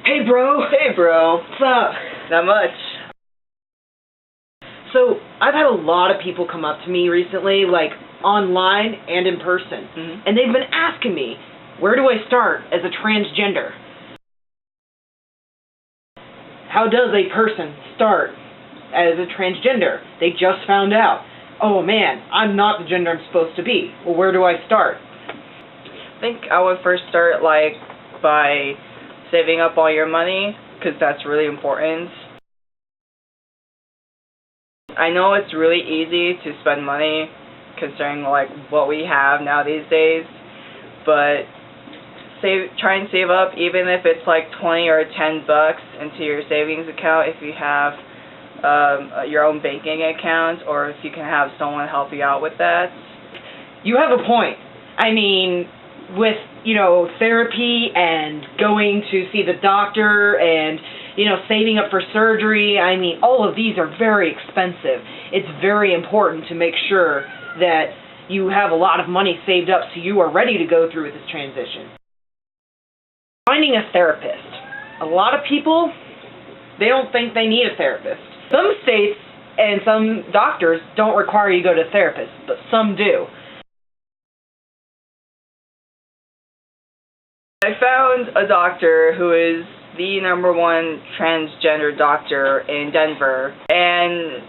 Hey bro! Hey bro! What's up? Not much. So, I've had a lot of people come up to me recently, like online and in person, and they've been asking me, where do I start as a transgender? How does a person start as a transgender? They just found out. Oh man, I'm not the gender I'm supposed to be. Well, where do I start? I think I would first start by saving up all your money, because that's really important. I know it's really easy to spend money considering what we have now these days, but try and save up, even if it's like 20 or 10 bucks into your savings account if you have your own banking account, or if you can have someone help you out with that. You have a point. I mean, with, therapy and going to see the doctor and, saving up for surgery, I mean, all of these are very expensive. It's very important to make sure that you have a lot of money saved up so you are ready to go through with this transition. Finding a therapist. A lot of people, they don't think they need a therapist. Some states and some doctors don't require you to go to a therapist, but some do. I found a doctor who is the #1 transgender doctor in Denver, and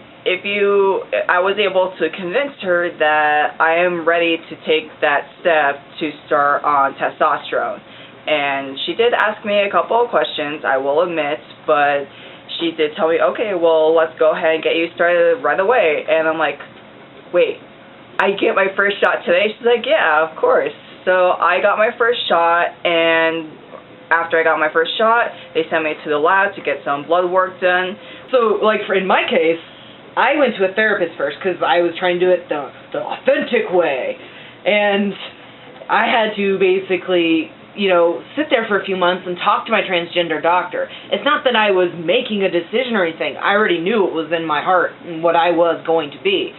I was able to convince her that I am ready to take that step to start on testosterone. And she did ask me a couple of questions, I will admit, but she did tell me, okay, well, let's go ahead and get you started right away. And I'm like, wait, I get my first shot today? She's like, yeah, of course. So I got my first shot, and after I got my first shot, they sent me to the lab to get some blood work done. So, in my case, I went to a therapist first because I was trying to do it the authentic way. And I had to basically, sit there for a few months and talk to my transgender doctor. It's not that I was making a decision or anything. I already knew it was in my heart and what I was going to be.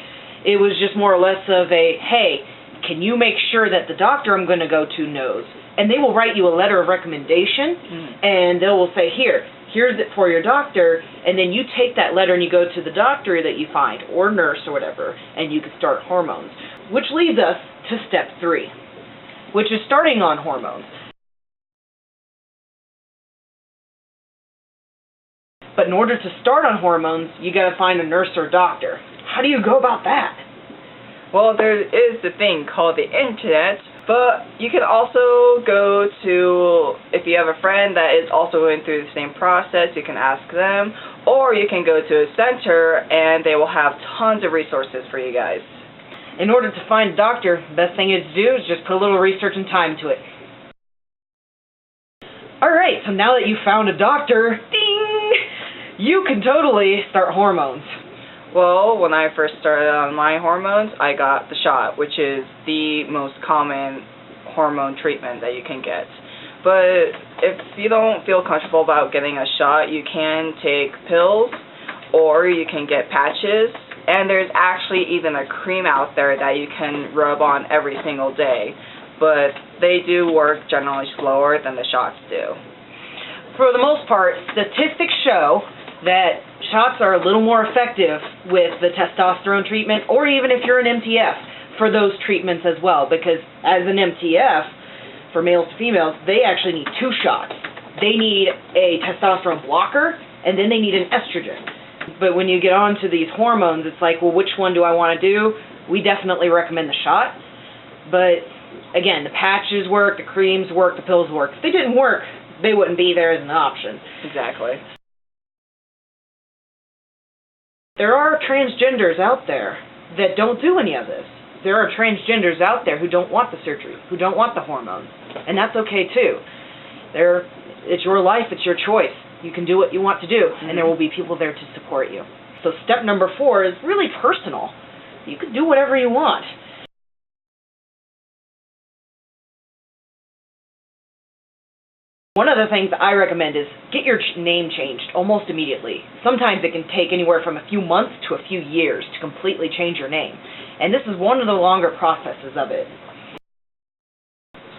It was just more or less of a, hey, can you make sure that the doctor I'm going to go to knows? And they will write you a letter of recommendation, and they will say, here's it for your doctor, and then you take that letter and you go to the doctor that you find, or nurse or whatever, and you can start hormones. Which leads us to step 3, which is starting on hormones. But in order to start on hormones, you got to find a nurse or doctor. How do you go about that? Well, there is the thing called the internet, but you can also go to, if you have a friend that is also going through the same process, you can ask them, or you can go to a center and they will have tons of resources for you guys. In order to find a doctor, the best thing to do is just put a little research and time to it. Alright, so now that you found a doctor, ding, you can totally start hormones. Well, when I first started on my hormones, I got the shot, which is the most common hormone treatment that you can get. But if you don't feel comfortable about getting a shot, you can take pills, or you can get patches, and there's actually even a cream out there that you can rub on every single day. But they do work generally slower than the shots do. For the most part, statistics show that shots are a little more effective with the testosterone treatment, or even if you're an MTF, for those treatments as well, because as an MTF, for males to females, they actually need 2 shots. They need a testosterone blocker, and then they need an estrogen. But when you get on to these hormones, it's like, well, which one do I want to do? We definitely recommend the shot, but again, the patches work, the creams work, the pills work. If they didn't work, they wouldn't be there as an option. Exactly. There are transgenders out there that don't do any of this. There are transgenders out there who don't want the surgery, who don't want the hormones, and that's okay too. It's your life, it's your choice. You can do what you want to do, and there will be people there to support you. So step number 4 is really personal. You can do whatever you want. One of the things I recommend is get your name changed almost immediately. Sometimes it can take anywhere from a few months to a few years to completely change your name. And this is one of the longer processes of it.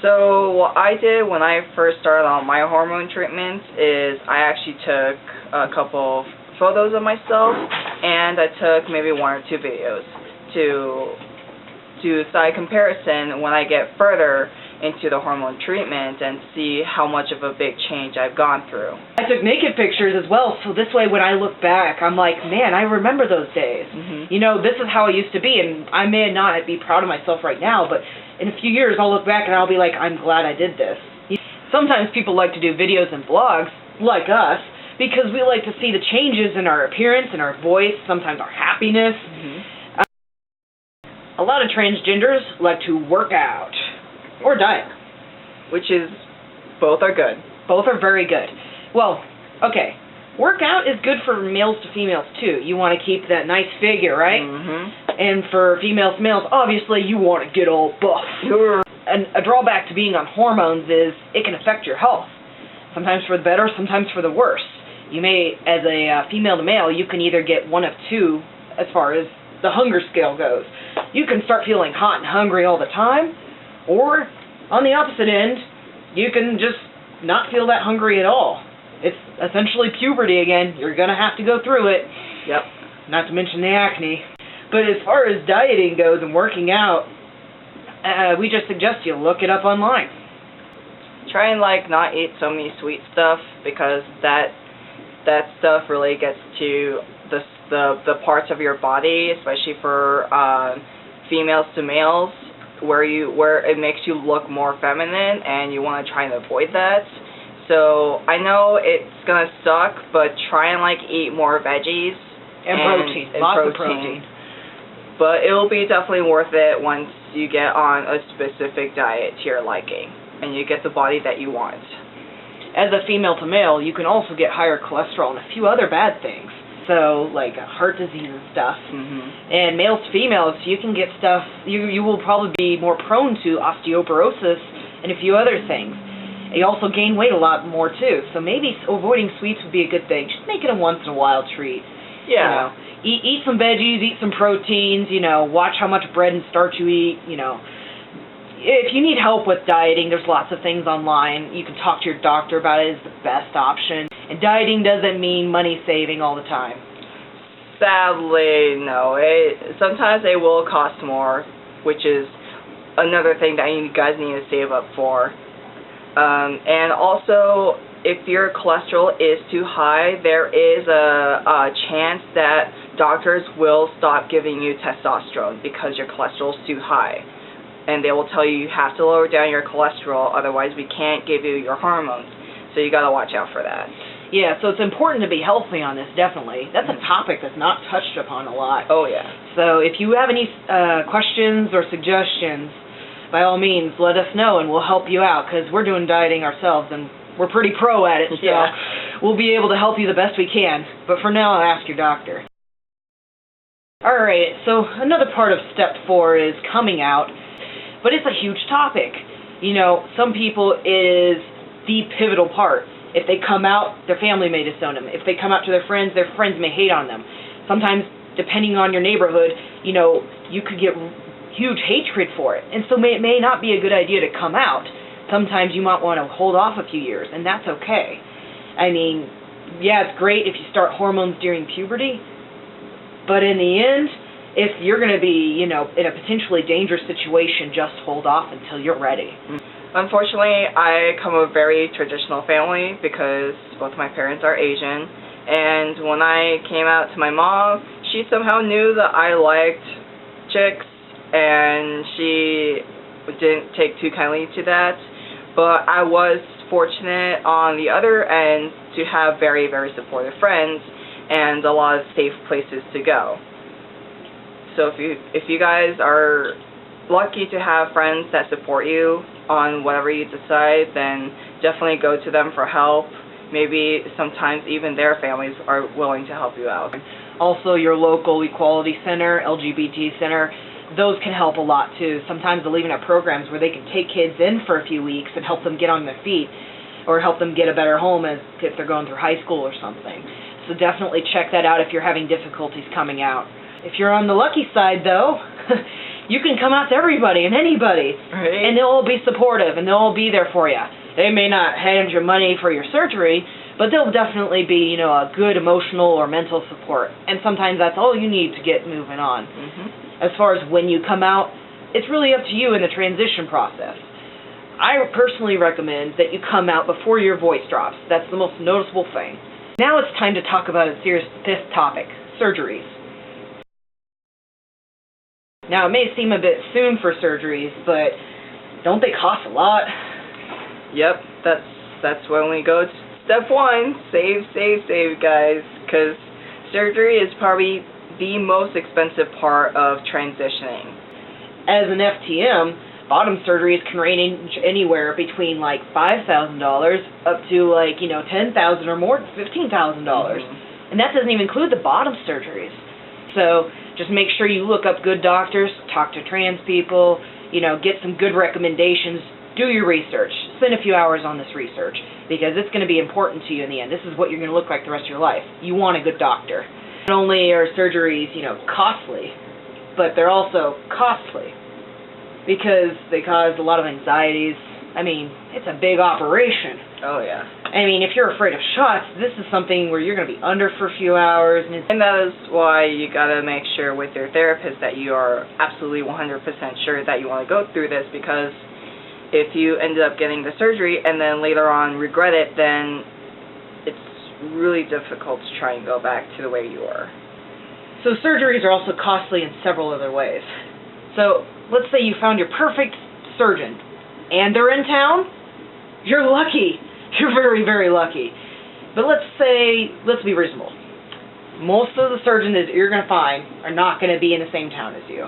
So what I did when I first started on my hormone treatment is I actually took a couple photos of myself, and I took maybe one or two videos to do a side comparison when I get further into the hormone treatment and see how much of a big change I've gone through. I took naked pictures as well, so this way when I look back, I'm like, man, I remember those days. Mm-hmm. You know, this is how I used to be, and I may not be proud of myself right now, but in a few years I'll look back and I'll be like, I'm glad I did this. Sometimes people like to do videos and vlogs, like us, because we like to see the changes in our appearance and our voice, sometimes our happiness. Mm-hmm. A lot of transgenders like to work out or diet. Which is, both are good. Both are very good. Well, okay, workout is good for males to females too. You want to keep that nice figure, right? Mm-hmm. And for females to males, obviously you want to get all buff. And a drawback to being on hormones is it can affect your health. Sometimes for the better, sometimes for the worse. You may, as a female to male, you can either get one of two as far as the hunger scale goes. You can start feeling hot and hungry all the time, or on the opposite end, you can just not feel that hungry at all. It's essentially puberty again. You're going to have to go through it. Yep. Not to mention the acne. But as far as dieting goes and working out, we just suggest you look it up online. Try and not eat so many sweet stuff, because that stuff really gets to the parts of your body, especially for females to males, where it makes you look more feminine, and you want to try and avoid that. So I know it's gonna suck, but try and eat more veggies and protein, lots of protein. But it will be definitely worth it once you get on a specific diet to your liking, and you get the body that you want. As a female to male, you can also get higher cholesterol and a few other bad things. So, like heart disease and stuff. Mm-hmm. And males to females, you can get stuff, you will probably be more prone to osteoporosis and a few other things. You also gain weight a lot more, too. So maybe avoiding sweets would be a good thing. Just make it a once-in-a-while treat. Yeah. Eat some veggies, eat some proteins, watch how much bread and starch you eat, If you need help with dieting, there's lots of things online. You can talk to your doctor about it. It's the best option. And dieting doesn't mean money saving all the time. Sadly, no. Sometimes it will cost more, which is another thing that you guys need to save up for. And also, if your cholesterol is too high, there is a chance that doctors will stop giving you testosterone because your cholesterol is too high. And they will tell you have to lower down your cholesterol, otherwise we can't give you your hormones. So you got to watch out for that. Yeah, so it's important to be healthy on this, definitely. That's a topic that's not touched upon a lot. Oh, yeah. So if you have any questions or suggestions, by all means, let us know and we'll help you out, because we're doing dieting ourselves and we're pretty pro at it, so yeah. We'll be able to help you the best we can. But for now, I'll ask your doctor. Alright, so another part of step 4 is coming out, but it's a huge topic. Some people it is the pivotal part. If they come out, their family may disown them. If they come out to their friends may hate on them. Sometimes, depending on your neighborhood, you could get huge hatred for it. And so it may not be a good idea to come out. Sometimes you might want to hold off a few years, and that's okay. I mean, yeah, it's great if you start hormones during puberty, but in the end, if you're going to be, in a potentially dangerous situation, just hold off until you're ready. Unfortunately, I come from a very traditional family because both my parents are Asian, and when I came out to my mom, she somehow knew that I liked chicks, and she didn't take too kindly to that, but I was fortunate on the other end to have very, very supportive friends and a lot of safe places to go. So if you guys are lucky to have friends that support you on whatever you decide, then definitely go to them for help. Maybe sometimes even their families are willing to help you out. Also, your local equality center, LGBT center, those can help a lot too. Sometimes they'll even have programs where they can take kids in for a few weeks and help them get on their feet, or help them get a better home if they're going through high school or something. So definitely check that out if you're having difficulties coming out. If you're on the lucky side, though, You can come out to everybody and anybody, Right. and they'll all be supportive, and they'll all be there for you. They may not hand you money for your surgery, but they'll definitely be, a good emotional or mental support. And sometimes that's all you need to get moving on. Mm-hmm. As far as when you come out, it's really up to you in the transition process. I personally recommend that you come out before your voice drops. That's the most noticeable thing. Now it's time to talk about a serious fifth topic, surgeries. Now, it may seem a bit soon for surgeries, but don't they cost a lot? Yep, that's when we go to step one, save, guys, because surgery is probably the most expensive part of transitioning. As an FTM, bottom surgeries can range anywhere between like $5,000 up to like, $10,000 or more, $15,000. Mm-hmm. And that doesn't even include the bottom surgeries. So just make sure you look up good doctors, talk to trans people, get some good recommendations, do your research, spend a few hours on this research, because it's going to be important to you in the end. This is what you're going to look like the rest of your life. You want a good doctor. Not only are surgeries, costly, but they're also costly because they cause a lot of anxieties. I mean, it's a big operation. Oh, yeah. I mean, if you're afraid of shots, this is something where you're going to be under for a few hours. And that is why you got to make sure with your therapist that you are absolutely 100% sure that you want to go through this, because if you ended up getting the surgery and then later on regret it, then it's really difficult to try and go back to the way you were. So surgeries are also costly in several other ways. So let's say you found your perfect surgeon and they're in town. You're lucky. You're very, very lucky. But let's be reasonable. Most of the surgeons that you're going to find are not going to be in the same town as you.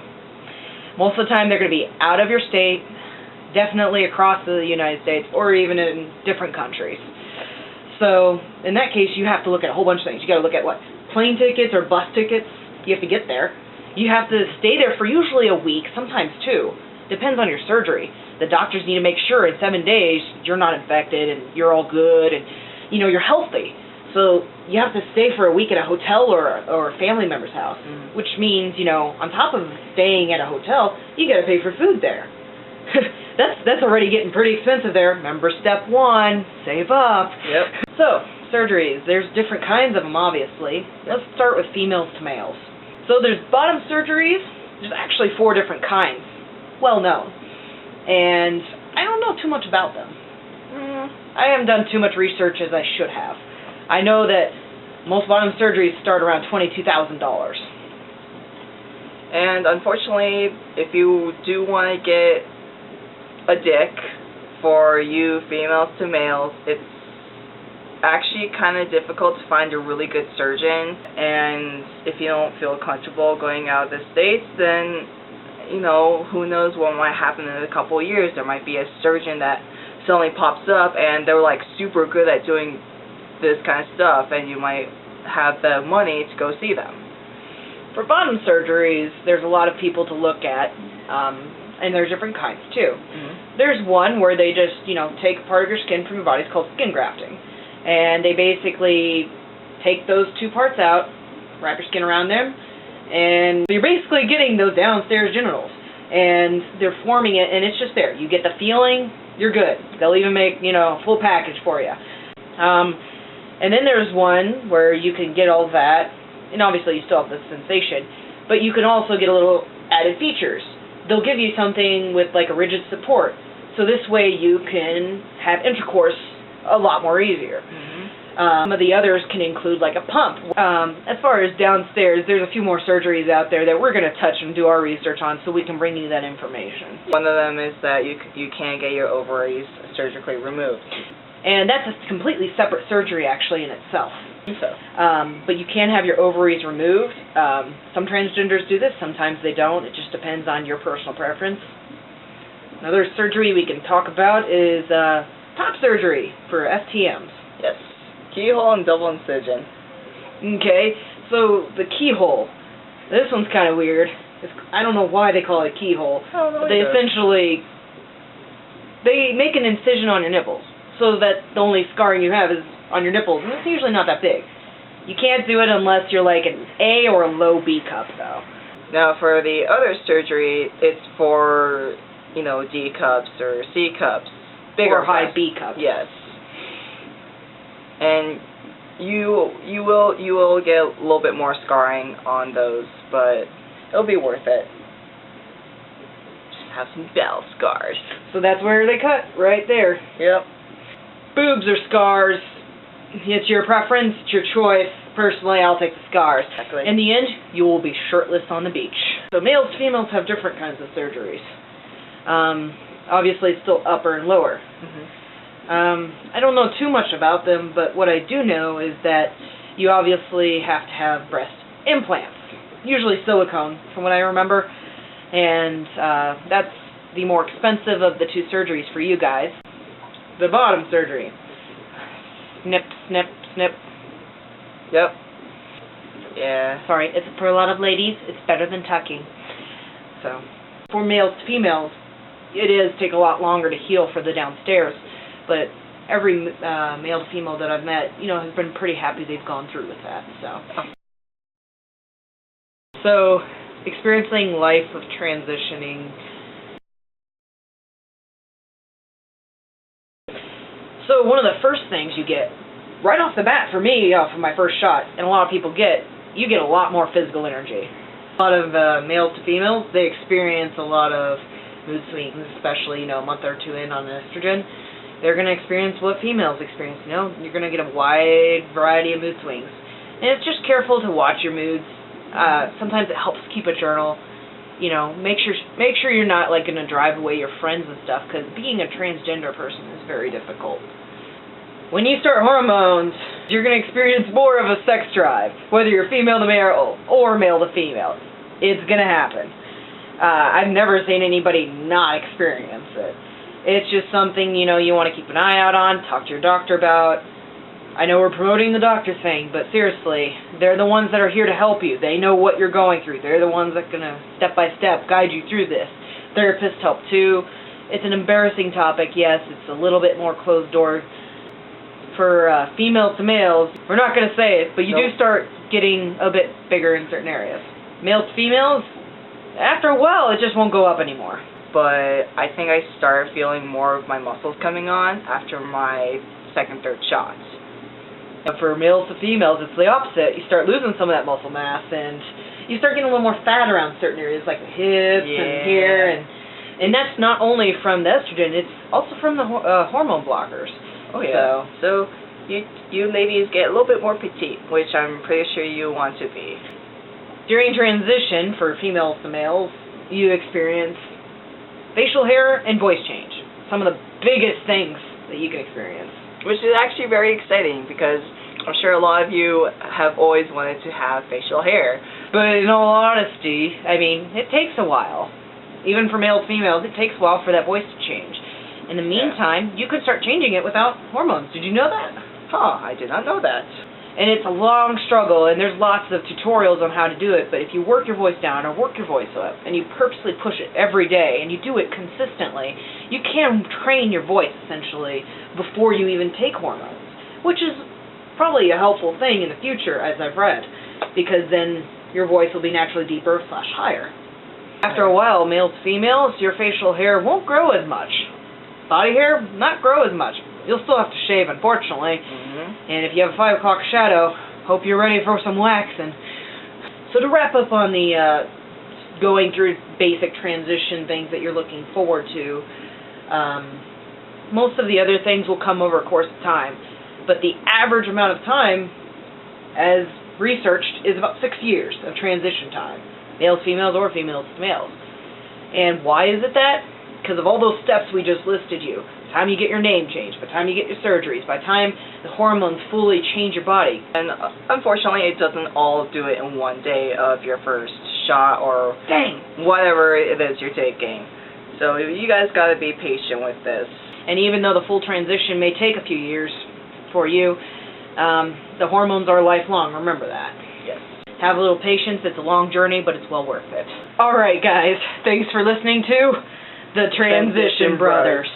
Most of the time they're going to be out of your state, definitely across the United States, or even in different countries. So in that case, you have to look at a whole bunch of things. You got to look at plane tickets or bus tickets. You have to get there. You have to stay there for usually a week, sometimes 2. Depends on your surgery. The doctors need to make sure in 7 days you're not infected and you're all good and you're healthy. So you have to stay for a week at a hotel or a family member's house, which means on top of staying at a hotel, you got to pay for food there. That's already getting pretty expensive there. Remember step 1, save up. Yep. So surgeries, there's different kinds of them, obviously. Let's start with females to males. So there's bottom surgeries. There's actually 4 different kinds, well known. And I don't know too much about them. I haven't done too much research as I should have. I know that most bottom surgeries start around $22,000. And unfortunately, if you do want to get a dick for you females to males, it's actually kind of difficult to find a really good surgeon. And if you don't feel comfortable going out of the States, then who knows what might happen in a couple of years. There might be a surgeon that suddenly pops up and they're super good at doing this kind of stuff, and you might have the money to go see them. For bottom surgeries, there's a lot of people to look at, and there's different kinds too. Mm-hmm. There's one where they just, take a part of your skin from your body. It's called skin grafting. And they basically take those 2 parts out, wrap your skin around them, and you're basically getting those downstairs genitals. And they're forming it, and it's just there. You get the feeling, you're good. They'll even make, a full package for you. And then there's one where you can get all that, and obviously you still have the sensation, but you can also get a little added features. They'll give you something with a rigid support. So this way you can have intercourse a lot more easier. Mm-hmm. Some of the others can include a pump. As far as downstairs, there's a few more surgeries out there that we're going to touch and do our research on, so we can bring you that information. One of them is that you can't get your ovaries surgically removed. And that's a completely separate surgery actually in itself. So. But you can have your ovaries removed. Some transgenders do this, sometimes they don't. It just depends on your personal preference. Another surgery we can talk about is top surgery for FTMs. Yes. Keyhole and double incision. Okay, so the keyhole. This one's kind of weird. I don't know why they call it a keyhole. But they make an incision on your nipples, so that the only scarring you have is on your nipples, and it's usually not that big. You can't do it unless you're an A or a low B cup, though. Now for the other surgery, it's for, D cups or C cups. Bigger or high breasts. B cups. Yes. And you will get a little bit more scarring on those, but it'll be worth it. Just have some bell scars. So that's where they cut, right there. Yep. Boobs or scars, it's your preference, it's your choice. Personally, I'll take the scars. Exactly. In the end, you will be shirtless on the beach. So males, females have different kinds of surgeries. Obviously, it's still upper and lower. I don't know too much about them, but what I do know is that you obviously have to have breast implants, usually silicone, from what I remember, and that's the more expensive of the two surgeries for you guys. The bottom surgery. Snip, snip, snip. Yep. Yeah. Sorry, it's for a lot of ladies, it's better than tucking. So, for males to females, it is take a lot longer to heal for the downstairs, but every male to female that I've met, has been pretty happy they've gone through with that. So experiencing life of transitioning. So one of the first things you get, right off the bat for me, for my first shot, and a lot of people you get a lot more physical energy. A lot of males to females, they experience a lot of mood swings, especially, a month or two in on estrogen. They're going to experience what females experience, You're going to get a wide variety of mood swings. And it's just careful to watch your moods. Sometimes it helps keep a journal. Make sure you're not, going to drive away your friends and stuff, because being a transgender person is very difficult. When you start hormones, you're going to experience more of a sex drive, whether you're female to male or male to female. It's going to happen. I've never seen anybody not experience it. It's just something, you want to keep an eye out on, talk to your doctor about. I know we're promoting the doctor thing, but seriously, they're the ones that are here to help you. They know what you're going through. They're the ones that are going to, step by step, guide you through this. Therapists help too. It's an embarrassing topic, yes. It's a little bit more closed door. For females to males, we're not going to say it, but you do start getting a bit bigger in certain areas. Males to females, after a while, it just won't go up anymore. But I think I started feeling more of my muscles coming on after my second, third shots. And for males to females, it's the opposite. You start losing some of that muscle mass, and you start getting a little more fat around certain areas, like the hips and here, and that's not only from the estrogen, it's also from the hormone blockers. Oh yeah. So you ladies get a little bit more petite, which I'm pretty sure you want to be. During transition, for females to males, you experience facial hair and voice change. Some of the biggest things that you can experience. Which is actually very exciting, because I'm sure a lot of you have always wanted to have facial hair. But in all honesty, it takes a while. Even for males and females, it takes a while for that voice to change. In the meantime, you could start changing it without hormones. Did you know that? I did not know that. And it's a long struggle, and there's lots of tutorials on how to do it, but if you work your voice down or work your voice up, and you purposely push it every day, and you do it consistently, you can train your voice, essentially, before you even take hormones, which is probably a helpful thing in the future, as I've read, because then your voice will be naturally deeper / higher. After a while, males to females, your facial hair won't grow as much. Body hair, not grow as much. You'll still have to shave, unfortunately. And if you have a 5 o'clock shadow, hope you're ready for some waxing. So to wrap up on the going through basic transition things that you're looking forward to, most of the other things will come over a course of time. But the average amount of time, as researched, is about 6 years of transition time. Males, females, or females to males. And why is it that? Because of all those steps we just listed you. By the time you get your name changed, by the time you get your surgeries, by the time the hormones fully change your body. And unfortunately, it doesn't all do it in one day of your first shot or whatever it is you're taking. So you guys got to be patient with this. And even though the full transition may take a few years for you, the hormones are lifelong. Remember that. Yes. Have a little patience. It's a long journey, but it's well worth it. All right, guys. Thanks for listening to the Transition Brothers.